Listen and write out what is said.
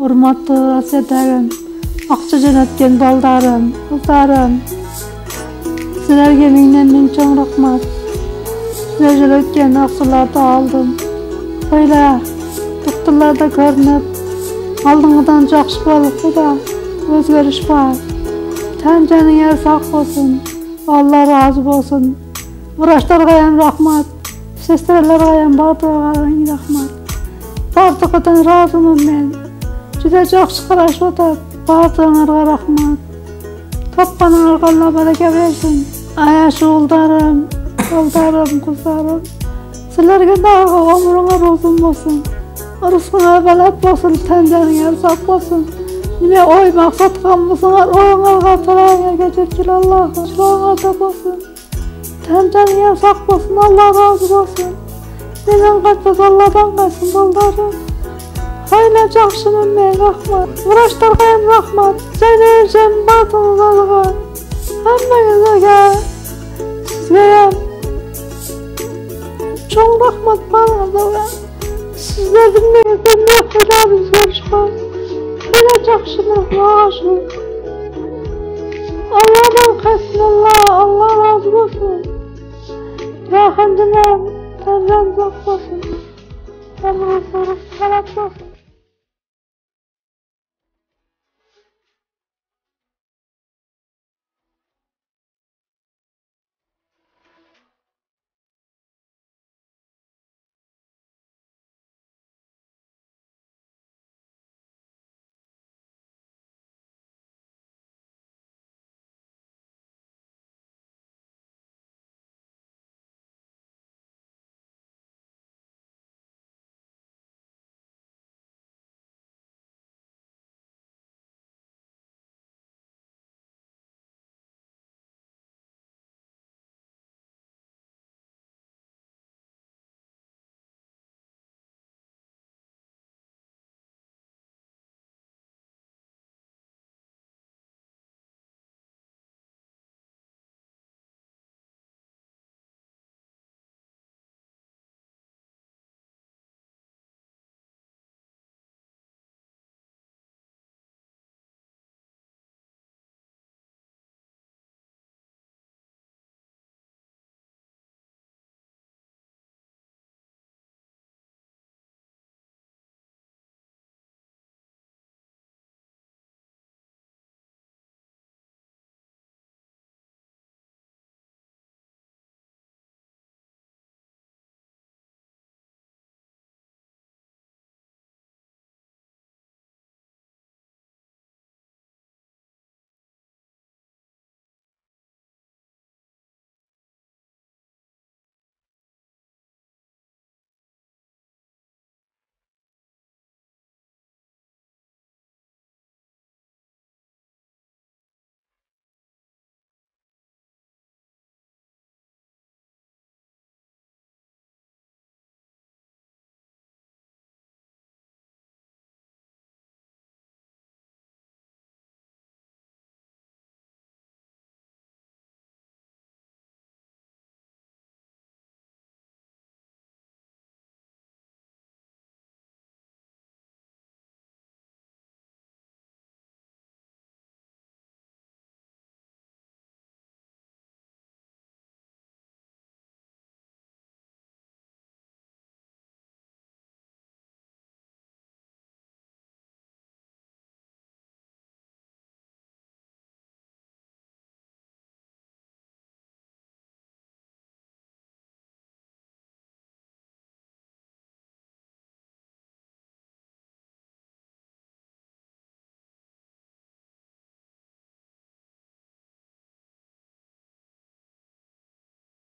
Urmatly rasyatagim, akça jönetken baldarım, kızlarım. Sizlerge mingden çoň rahmat. Sizler jönetken akçalardy aldım. Öyle doktorlarda görünüp, aldığından jakşı bolup da özgörüş var. Tan janyňa sak bolsun. Allah razı bolsun. Wraçlarga rahmat. Sesterlerge bardygyň rahmat. Bardygydan razymyn men. Juda jakşı garaşyp oturup, bardygyňarga rahmat. Tapganyňarga Allah baraka bersin. Ayaş uldarım, kızlarım. Sizlerge dağı ömrüňe uzun bolsun. Rızkyňa balat bolsun, tan janyňa sak bolsun. Nime oy maksat kalmasınlar, oyunlarga tarağa geçirkil Allah'ım. Şuanlarda bolsun. Tancanıya sak bolsun, Allah razı bolsun. Neden kaçmaz Allah'dan kaçsın boldarım. Hayla jakşymyn men, rahmat. Wraçlarga rahmat. Sen batınızlarga. Hammaňyzga, sizge çoň rahmat barňyzga. Sizler bilmeýän ne kadar özgörüş var. Bana jakşymyň maşu. Allah'dan kaçsın Allah razı bolsun. Rahmandan tanrıdan sak bolsun. Tanrı soruk salat bolsun.